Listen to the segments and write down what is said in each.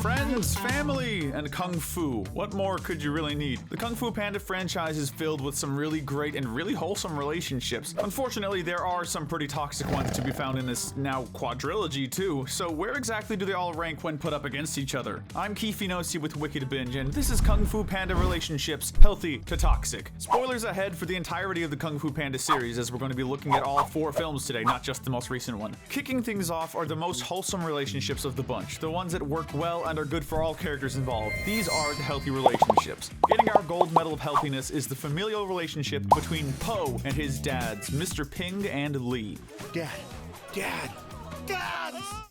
Friends, family, and Kung Fu. What more could you really need? The Kung Fu Panda franchise is filled with some really great and really wholesome relationships. Unfortunately, there are some pretty toxic ones to be found in this now-quadrilogy too, so where exactly do they all rank when put up against each other? I'm Kifinosi with Wicked Binge, and this is Kung Fu Panda relationships, healthy to toxic. Spoilers ahead for the entirety of the Kung Fu Panda series, as we're going to be looking at all 4 films today, not just the most recent one. Kicking things off are the most wholesome relationships of the bunch, the ones that work well and are good for all characters involved. These are the healthy relationships. Getting our gold medal of healthiness is the familial relationship between Po and his dads, Mr. Ping and Lee. Dad.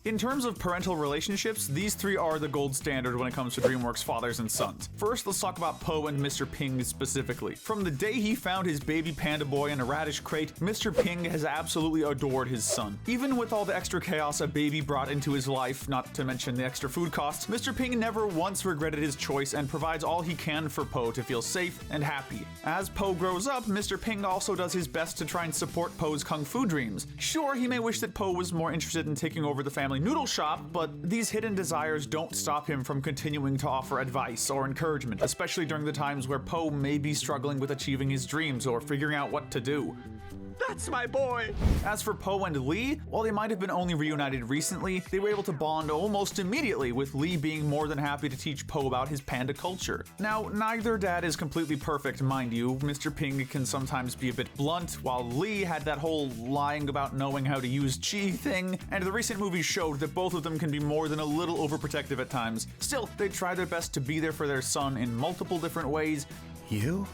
In terms of parental relationships, these 3 are the gold standard when it comes to DreamWorks fathers and sons. First, let's talk about Po and Mr. Ping specifically. From the day he found his baby panda boy in a radish crate, Mr. Ping has absolutely adored his son. Even with all the extra chaos a baby brought into his life, not to mention the extra food costs, Mr. Ping never once regretted his choice and provides all he can for Po to feel safe and happy. As Po grows up, Mr. Ping also does his best to try and support Po's kung fu dreams. Sure, he may wish that Po was more interested in taking over the family noodle shop, but these hidden desires don't stop him from continuing to offer advice or encouragement, especially during the times where Po may be struggling with achieving his dreams or figuring out what to do. That's my boy! As for Po and Lee, while they might have been only reunited recently, they were able to bond almost immediately, with Lee being more than happy to teach Po about his panda culture. Now, neither dad is completely perfect, mind you. Mr. Ping can sometimes be a bit blunt, while Lee had that whole lying about knowing how to use chi thing, and the recent movies showed that both of them can be more than a little overprotective at times. Still, they try their best to be there for their son in multiple different ways. You?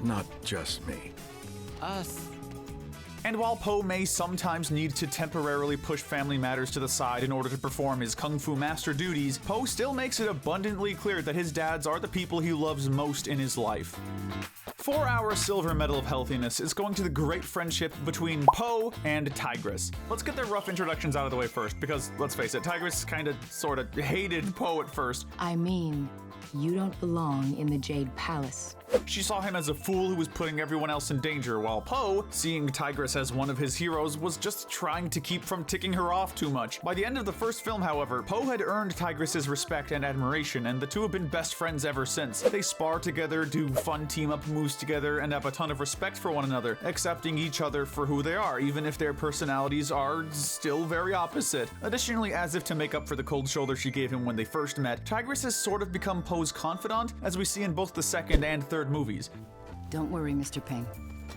Not just me. Us. And while Po may sometimes need to temporarily push family matters to the side in order to perform his kung fu master duties, Po still makes it abundantly clear that his dads are the people he loves most in his life. For our silver medal of healthiness is going to the great friendship between Po and Tigress. Let's get their rough introductions out of the way first, because let's face it, Tigress kinda sorta hated Po at first. I mean, you don't belong in the Jade Palace. She saw him as a fool who was putting everyone else in danger, while Po, seeing Tigress as one of his heroes, was just trying to keep from ticking her off too much. By the end of the first film, however, Po had earned Tigress's respect and admiration, and the two have been best friends ever since. They spar together, do fun team-up moves together, and have a ton of respect for one another, accepting each other for who they are, even if their personalities are still very opposite. Additionally, as if to make up for the cold shoulder she gave him when they first met, Tigress has sort of become Po's confidant, as we see in both the second and third movies. Don't worry, Mr. Ping.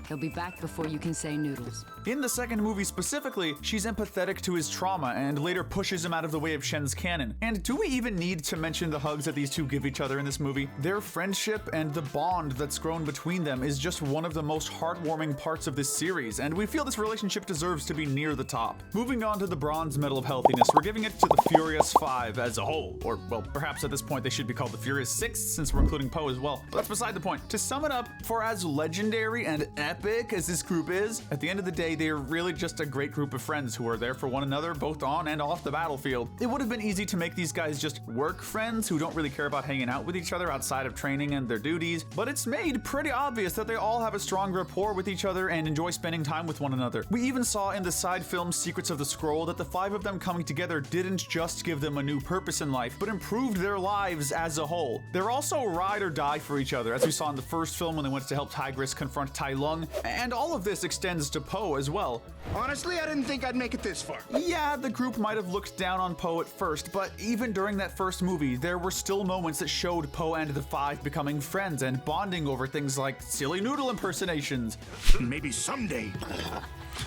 He'll be back before you can say noodles. In the second movie specifically, she's empathetic to his trauma and later pushes him out of the way of Shen's cannon. And do we even need to mention the hugs that these two give each other in this movie? Their friendship and the bond that's grown between them is just one of the most heartwarming parts of this series, and we feel this relationship deserves to be near the top. Moving on to the bronze medal of healthiness, we're giving it to the Furious 5 as a whole. Or, well, perhaps at this point they should be called the Furious 6, since we're including Po as well. But that's beside the point. To sum it up, for as legendary and epic as this group is, at the end of the day, they're really just a great group of friends who are there for one another, both on and off the battlefield. It would have been easy to make these guys just work friends who don't really care about hanging out with each other outside of training and their duties, but it's made pretty obvious that they all have a strong rapport with each other and enjoy spending time with one another. We even saw in the side film Secrets of the Scroll that the 5 of them coming together didn't just give them a new purpose in life, but improved their lives as a whole. They're also ride or die for each other, as we saw in the first film when they went to help Tigress confront Tai Lung, and all of this extends to Po as well. Honestly, I didn't think I'd make it this far. Yeah, the group might have looked down on Po at first, but even during that first movie, there were still moments that showed Po and the 5 becoming friends and bonding over things like silly noodle impersonations. Maybe someday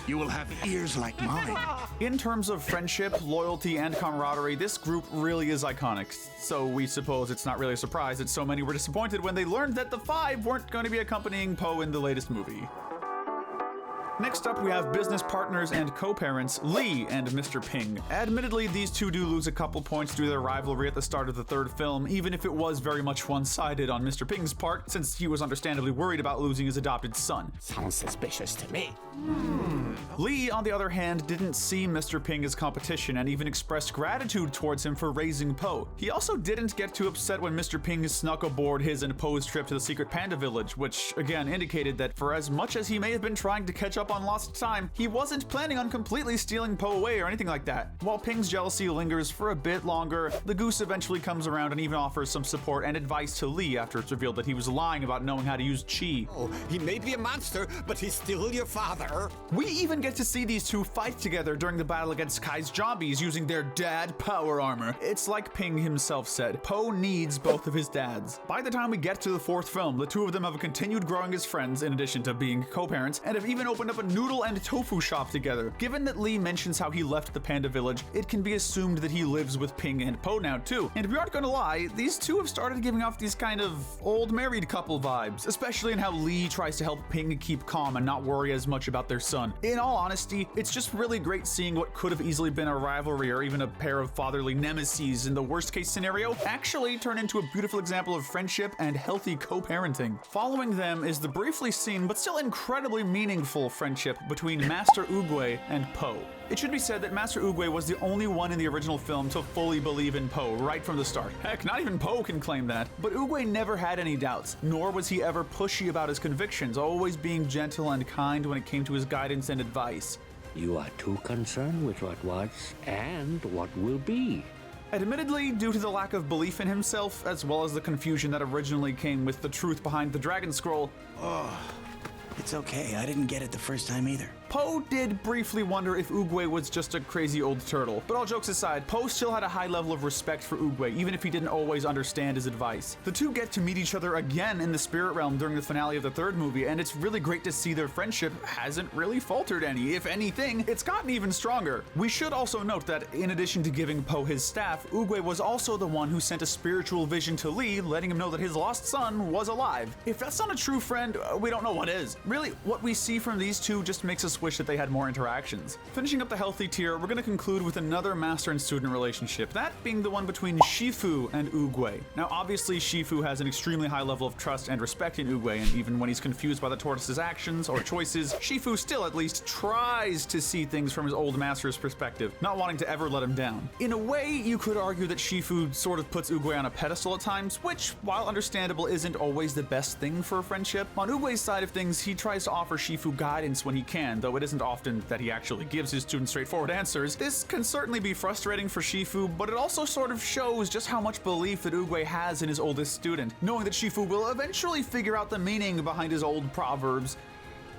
you will have ears like mine. In terms of friendship, loyalty, and camaraderie, this group really is iconic, so we suppose it's not really a surprise that so many were disappointed when they learned that the 5 weren't going to be accompanying Po in the latest movie. Next up, we have business partners and co-parents Lee and Mr. Ping. Admittedly, these two do lose a couple points due to their rivalry at the start of the third film, even if it was very much one-sided on Mr. Ping's part, since he was understandably worried about losing his adopted son. Sounds suspicious to me. Lee, on the other hand, didn't see Mr. Ping as competition and even expressed gratitude towards him for raising Po. He also didn't get too upset when Mr. Ping snuck aboard his and Po's trip to the secret panda village, which again indicated that for as much as he may have been trying to catch up up on lost time, he wasn't planning on completely stealing Po away or anything like that. While Ping's jealousy lingers for a bit longer, the goose eventually comes around and even offers some support and advice to Lee after it's revealed that he was lying about knowing how to use chi. Oh, he may be a monster, but he's still your father. We even get to see these two fight together during the battle against Kai's zombies using their dad power armor. It's like Ping himself said, Po needs both of his dads. By the time we get to the fourth film, the two of them have continued growing as friends in addition to being co-parents, and have even opened up a noodle and tofu shop together. Given that Lee mentions how he left the Panda Village, it can be assumed that he lives with Ping and Po now too. And we aren't gonna lie, these two have started giving off these kind of old married couple vibes, especially in how Lee tries to help Ping keep calm and not worry as much about their son. In all honesty, it's just really great seeing what could have easily been a rivalry or even a pair of fatherly nemeses in the worst case scenario actually turn into a beautiful example of friendship and healthy co-parenting. Following them is the briefly seen but still incredibly meaningful friendship between Master Oogway and Po. It should be said that Master Oogway was the only one in the original film to fully believe in Po right from the start. Heck, not even Po can claim that. But Oogway never had any doubts, nor was he ever pushy about his convictions, always being gentle and kind when it came to his guidance and advice. You are too concerned with what was and what will be. Admittedly, due to the lack of belief in himself, as well as the confusion that originally came with the truth behind the Dragon Scroll, It's okay, I didn't get it the first time either. Po did briefly wonder if Oogway was just a crazy old turtle. But all jokes aside, Po still had a high level of respect for Oogway, even if he didn't always understand his advice. The two get to meet each other again in the spirit realm during the finale of the third movie, and it's really great to see their friendship hasn't really faltered any. If anything, it's gotten even stronger. We should also note that in addition to giving Po his staff, Oogway was also the one who sent a spiritual vision to Lee, letting him know that his lost son was alive. If that's not a true friend, we don't know what is. Really, what we see from these two just makes us wish that they had more interactions. Finishing up the healthy tier, we're going to conclude with another master and student relationship, that being the one between Shifu and Oogway. Now obviously Shifu has an extremely high level of trust and respect in Oogway, and even when he's confused by the tortoise's actions or choices, Shifu still at least tries to see things from his old master's perspective, not wanting to ever let him down. In a way, you could argue that Shifu sort of puts Oogway on a pedestal at times, which, while understandable, isn't always the best thing for a friendship. On Oogway's side of things, he tries to offer Shifu guidance when he can, though it isn't often that he actually gives his students straightforward answers. This can certainly be frustrating for Shifu, but it also sort of shows just how much belief that Oogway has in his oldest student, knowing that Shifu will eventually figure out the meaning behind his old proverbs.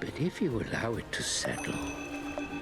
But if you allow it to settle,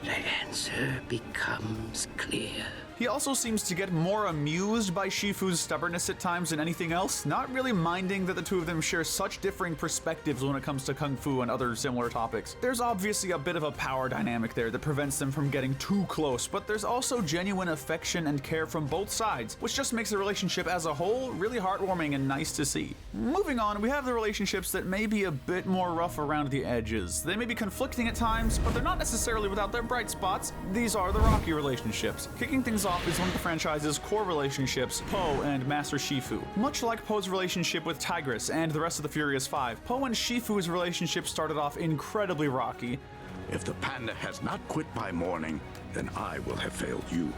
the answer becomes clear. He also seems to get more amused by Shifu's stubbornness at times than anything else, not really minding that the two of them share such differing perspectives when it comes to Kung Fu and other similar topics. There's obviously a bit of a power dynamic there that prevents them from getting too close, but there's also genuine affection and care from both sides, which just makes the relationship as a whole really heartwarming and nice to see. Moving on, we have the relationships that may be a bit more rough around the edges. They may be conflicting at times, but they're not necessarily without their bright spots. These are the rocky relationships. Kicking things off is one of the franchise's core relationships, Po and Master Shifu. Much like Po's relationship with Tigress and the rest of the Furious Five, Po and Shifu's relationship started off incredibly rocky. If the panda has not quit by morning, then I will have failed you.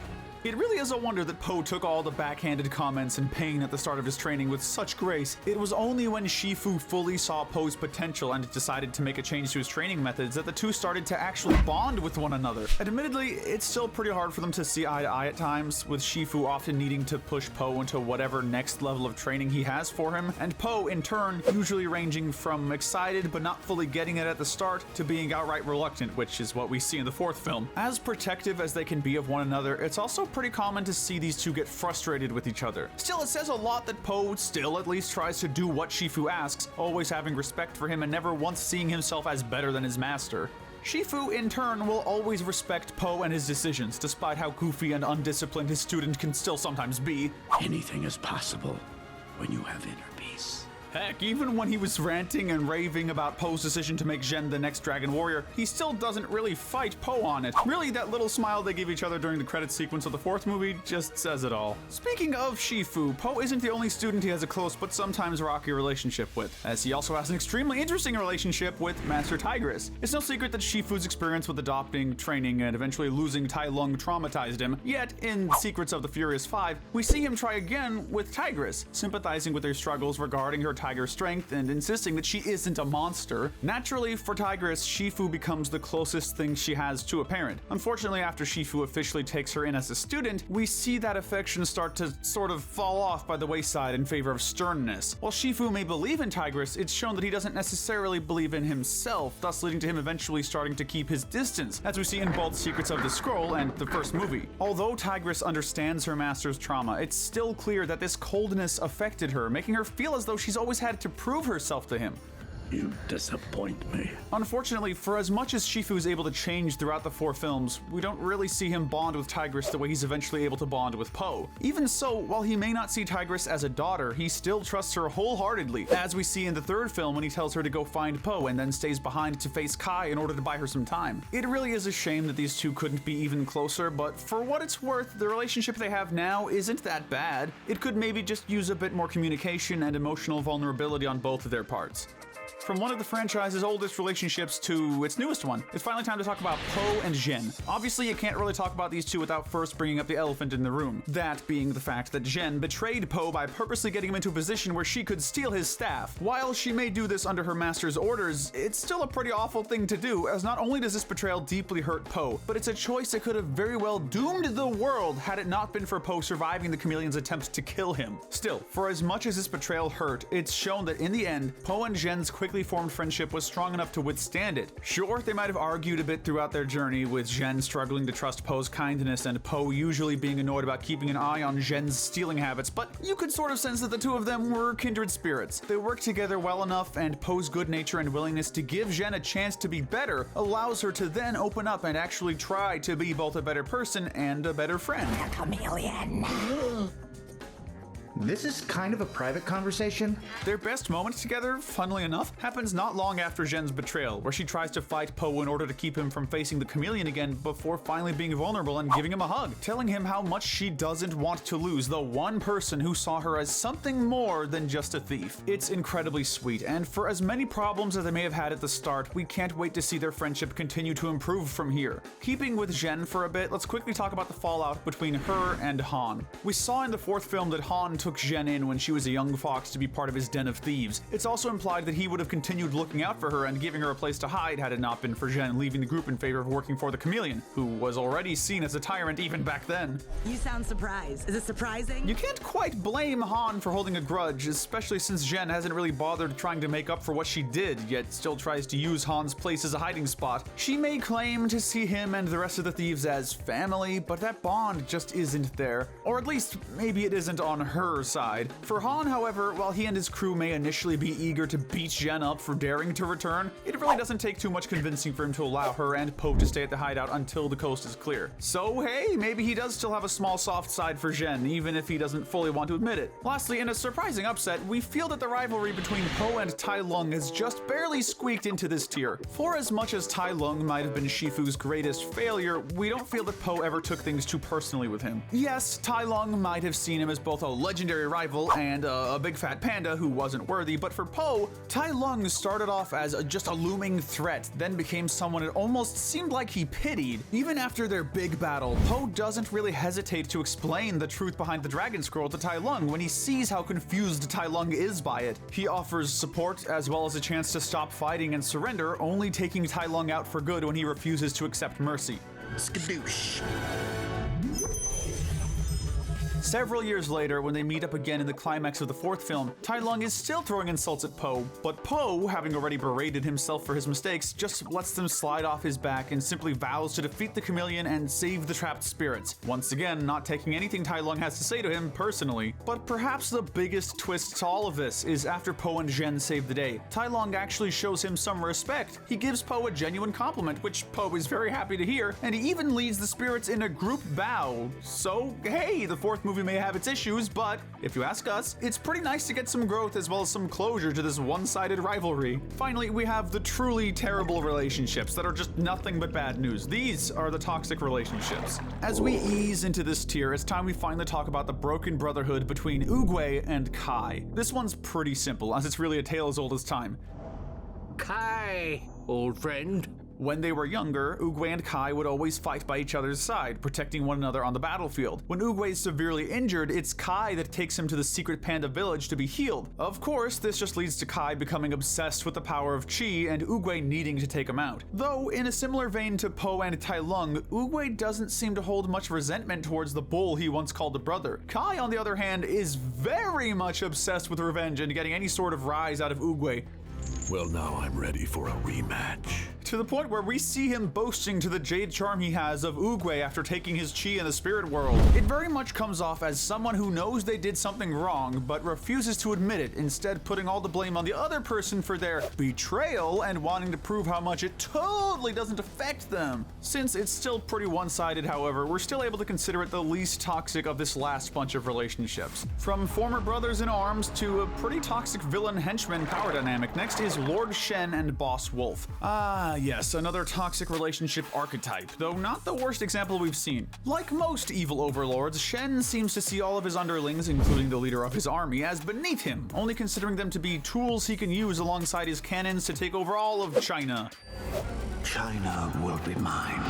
It really is a wonder that Po took all the backhanded comments and pain at the start of his training with such grace. It was only when Shifu fully saw Po's potential and decided to make a change to his training methods that the two started to actually bond with one another. Admittedly, it's still pretty hard for them to see eye to eye at times, with Shifu often needing to push Po into whatever next level of training he has for him, and Po, in turn, usually ranging from excited but not fully getting it at the start to being outright reluctant, which is what we see in the fourth film. As protective as they can be of one another, it's also pretty common to see these two get frustrated with each other. Still, it says a lot that Po still at least tries to do what Shifu asks, always having respect for him and never once seeing himself as better than his master. Shifu, in turn, will always respect Po and his decisions, despite how goofy and undisciplined his student can still sometimes be. Anything is possible when you have inner peace. Heck, even when he was ranting and raving about Po's decision to make Zhen the next Dragon Warrior, he still doesn't really fight Po on it. Really, that little smile they give each other during the credits sequence of the fourth movie just says it all. Speaking of Shifu, Po isn't the only student he has a close but sometimes rocky relationship with, as he also has an extremely interesting relationship with Master Tigress. It's no secret that Shifu's experience with adopting, training, and eventually losing Tai Lung traumatized him, yet in Secrets of the Furious Five, we see him try again with Tigress, sympathizing with her struggles regarding her Tiger's strength and insisting that she isn't a monster. Naturally, for Tigress, Shifu becomes the closest thing she has to a parent. Unfortunately, after Shifu officially takes her in as a student, we see that affection start to sort of fall off by the wayside in favor of sternness. While Shifu may believe in Tigress, it's shown that he doesn't necessarily believe in himself, thus leading to him eventually starting to keep his distance, as we see in both Secrets of the Scroll and the first movie. Although Tigress understands her master's trauma, it's still clear that this coldness affected her, making her feel as though she's always had to prove herself to him. You disappoint me. Unfortunately, for as much as Shifu is able to change throughout the 4 films, we don't really see him bond with Tigress the way he's eventually able to bond with Po. Even so, while he may not see Tigress as a daughter, he still trusts her wholeheartedly, as we see in the 3rd film when he tells her to go find Po and then stays behind to face Kai in order to buy her some time. It really is a shame that these two couldn't be even closer, but for what it's worth, the relationship they have now isn't that bad. It could maybe just use a bit more communication and emotional vulnerability on both of their parts. From one of the franchise's oldest relationships to its newest one, it's finally time to talk about Po and Zhen. Obviously, you can't really talk about these two without first bringing up the elephant in the room. That being the fact that Zhen betrayed Po by purposely getting him into a position where she could steal his staff. While she may do this under her master's orders, it's still a pretty awful thing to do, as not only does this betrayal deeply hurt Po, but it's a choice that could have very well doomed the world had it not been for Po surviving the chameleon's attempt to kill him. Still, for as much as this betrayal hurt, it's shown that in the end, Po and Zhen's quickly formed friendship was strong enough to withstand it. Sure, they might have argued a bit throughout their journey, with Zhen struggling to trust Po's kindness and Po usually being annoyed about keeping an eye on Zhen's stealing habits, but you could sort of sense that the two of them were kindred spirits. They worked together well enough, and Po's good nature and willingness to give Zhen a chance to be better allows her to then open up and actually try to be both a better person and a better friend. Chameleon. This is kind of a private conversation. Their best moment together, funnily enough, happens not long after Zhen's betrayal, where she tries to fight Po in order to keep him from facing the chameleon again before finally being vulnerable and giving him a hug, telling him how much she doesn't want to lose the one person who saw her as something more than just a thief. It's incredibly sweet, and for as many problems as they may have had at the start, we can't wait to see their friendship continue to improve from here. Keeping with Zhen for a bit, let's quickly talk about the fallout between her and Han. We saw in the 4th film that Han took Zhen in when she was a young fox to be part of his den of thieves. It's also implied that he would have continued looking out for her and giving her a place to hide had it not been for Zhen leaving the group in favor of working for the chameleon, who was already seen as a tyrant even back then. You sound surprised. Is it surprising? You can't quite blame Han for holding a grudge, especially since Zhen hasn't really bothered trying to make up for what she did, yet still tries to use Han's place as a hiding spot. She may claim to see him and the rest of the thieves as family, but that bond just isn't there. Or at least, maybe it isn't on her side. For Han, however, while he and his crew may initially be eager to beat Zhen up for daring to return, it really doesn't take too much convincing for him to allow her and Po to stay at the hideout until the coast is clear. So hey, maybe he does still have a small soft side for Zhen, even if he doesn't fully want to admit it. Lastly, in a surprising upset, we feel that the rivalry between Po and Tai Lung has just barely squeaked into this tier. For as much as Tai Lung might have been Shifu's greatest failure, we don't feel that Po ever took things too personally with him. Yes, Tai Lung might have seen him as both a legendary rival and a big fat panda who wasn't worthy, but for Po, Tai Lung started off as just a looming threat, then became someone it almost seemed like he pitied. Even after their big battle, Po doesn't really hesitate to explain the truth behind the Dragon Scroll to Tai Lung when he sees how confused Tai Lung is by it. He offers support as well as a chance to stop fighting and surrender, only taking Tai Lung out for good when he refuses to accept mercy. Skadoosh. Several years later, when they meet up again in the climax of the 4th film, Tai Lung is still throwing insults at Po, but Po, having already berated himself for his mistakes, just lets them slide off his back and simply vows to defeat the chameleon and save the trapped spirits. Once again, not taking anything Tai Lung has to say to him personally. But perhaps the biggest twist to all of this is after Po and Zhen save the day, Tai Lung actually shows him some respect. He gives Po a genuine compliment, which Po is very happy to hear, and he even leads the spirits in a group bow. So, hey, the 4th movie may have its issues, but if you ask us, it's pretty nice to get some growth as well as some closure to this one-sided rivalry. Finally, we have the truly terrible relationships that are just nothing but bad news. These are the toxic relationships. As we ease into this tier, it's time we finally talk about the broken brotherhood between Oogway and Kai. This one's pretty simple, as it's really a tale as old as time. Kai, old friend. When they were younger, Oogway and Kai would always fight by each other's side, protecting one another on the battlefield. When Oogway is severely injured, it's Kai that takes him to the secret panda village to be healed. Of course, this just leads to Kai becoming obsessed with the power of Chi and Oogway needing to take him out. Though, in a similar vein to Po and Tai Lung, Oogway doesn't seem to hold much resentment towards the bull he once called a brother. Kai, on the other hand, is very much obsessed with revenge and getting any sort of rise out of Oogway. Well, now I'm ready for a rematch. To the point where we see him boasting to the jade charm he has of Oogway after taking his chi in the spirit world. It very much comes off as someone who knows they did something wrong, but refuses to admit it, instead putting all the blame on the other person for their betrayal and wanting to prove how much it totally doesn't affect them. Since it's still pretty one-sided, however, we're still able to consider it the least toxic of this last bunch of relationships. From former brothers in arms to a pretty toxic villain-henchman power dynamic, next is Lord Shen and Boss Wolf. Yes, another toxic relationship archetype, though not the worst example we've seen. Like most evil overlords, Shen seems to see all of his underlings, including the leader of his army, as beneath him, only considering them to be tools he can use alongside his cannons to take over all of China. China will be mine.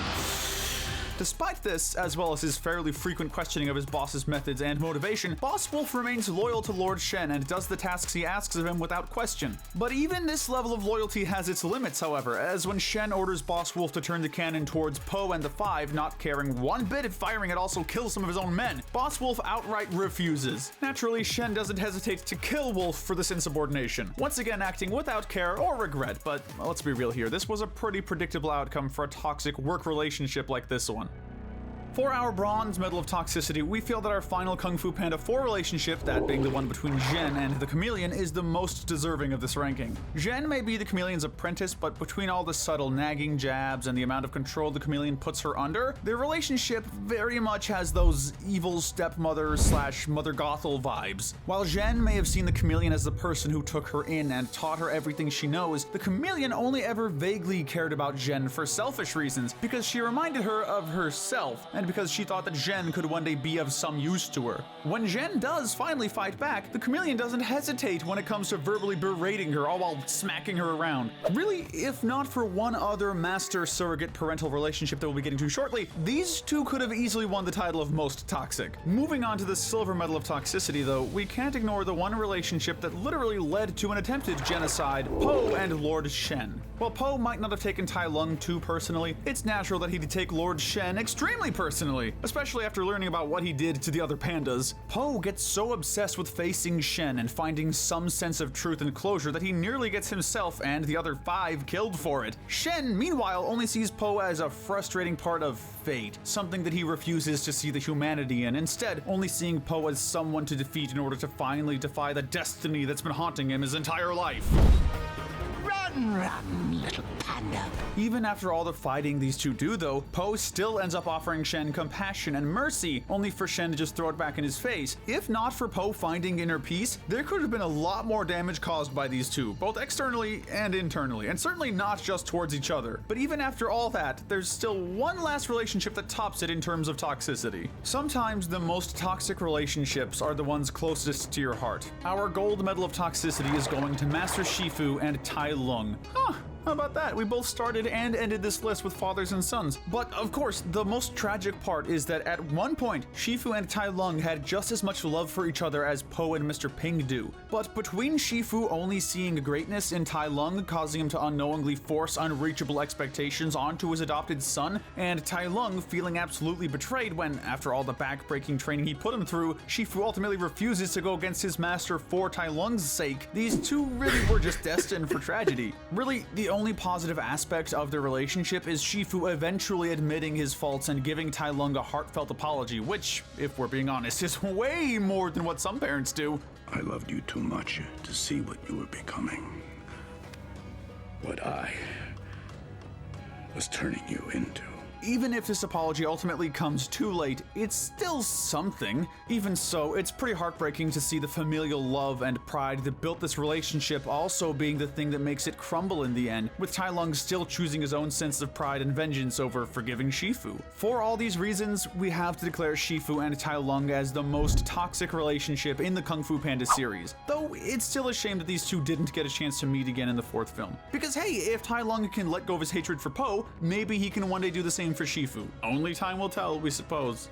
Despite this, as well as his fairly frequent questioning of his boss's methods and motivation, Boss Wolf remains loyal to Lord Shen and does the tasks he asks of him without question. But even this level of loyalty has its limits, however, as when Shen orders Boss Wolf to turn the cannon towards Po and the Five, not caring one bit if firing it also kills some of his own men, Boss Wolf outright refuses. Naturally, Shen doesn't hesitate to kill Wolf for this insubordination, once again acting without care or regret, but let's be real here, this was a pretty predictable outcome for a toxic work relationship like this one. For our bronze medal of toxicity, we feel that our final Kung Fu Panda 4 relationship, that being the one between Zhen and the chameleon, is the most deserving of this ranking. Zhen may be the chameleon's apprentice, but between all the subtle nagging jabs and the amount of control the chameleon puts her under, their relationship very much has those evil stepmother / Mother Gothel vibes. While Zhen may have seen the chameleon as the person who took her in and taught her everything she knows, the chameleon only ever vaguely cared about Zhen for selfish reasons, because she reminded her of herself, and because she thought that Zhen could one day be of some use to her. When Zhen does finally fight back, the chameleon doesn't hesitate when it comes to verbally berating her, all while smacking her around. Really, if not for one other master-surrogate parental relationship that we'll be getting to shortly, these two could have easily won the title of most toxic. Moving on to the silver medal of toxicity, though, we can't ignore the one relationship that literally led to an attempted genocide, Po and Lord Shen. While Po might not have taken Tai Lung too personally, it's natural that he'd take Lord Shen extremely personally, especially after learning about what he did to the other pandas. Po gets so obsessed with facing Shen and finding some sense of truth and closure that he nearly gets himself and the other 5 killed for it. Shen, meanwhile, only sees Po as a frustrating part of fate, something that he refuses to see the humanity in, instead only seeing Po as someone to defeat in order to finally defy the destiny that's been haunting him his entire life. Run, little panda. Even after all the fighting these two do, though, Po still ends up offering Shen compassion and mercy, only for Shen to just throw it back in his face. If not for Po finding inner peace, there could have been a lot more damage caused by these two, both externally and internally, and certainly not just towards each other. But even after all that, there's still one last relationship that tops it in terms of toxicity. Sometimes the most toxic relationships are the ones closest to your heart. Our gold medal of toxicity is going to Master Shifu and Tai Lung. Huh. How about that? We both started and ended this list with fathers and sons. But of course, the most tragic part is that at one point, Shifu and Tai Lung had just as much love for each other as Po and Mr. Ping do. But between Shifu only seeing greatness in Tai Lung, causing him to unknowingly force unreachable expectations onto his adopted son, and Tai Lung feeling absolutely betrayed when, after all the back-breaking training he put him through, Shifu ultimately refuses to go against his master for Tai Lung's sake, these two really were just destined for tragedy. Really, the only positive aspect of their relationship is Shifu eventually admitting his faults and giving Tai Lung a heartfelt apology, which, if we're being honest, is way more than what some parents do. I loved you too much to see what you were becoming. What I was turning you into. Even if this apology ultimately comes too late, it's still something. Even so, it's pretty heartbreaking to see the familial love and pride that built this relationship also being the thing that makes it crumble in the end, with Tai Lung still choosing his own sense of pride and vengeance over forgiving Shifu. For all these reasons, we have to declare Shifu and Tai Lung as the most toxic relationship in the Kung Fu Panda series. Though Though it's still a shame that these two didn't get a chance to meet again in the fourth film. Because hey, if Tai Lung can let go of his hatred for Po, maybe he can one day do the same for Shifu. Only time will tell, we suppose.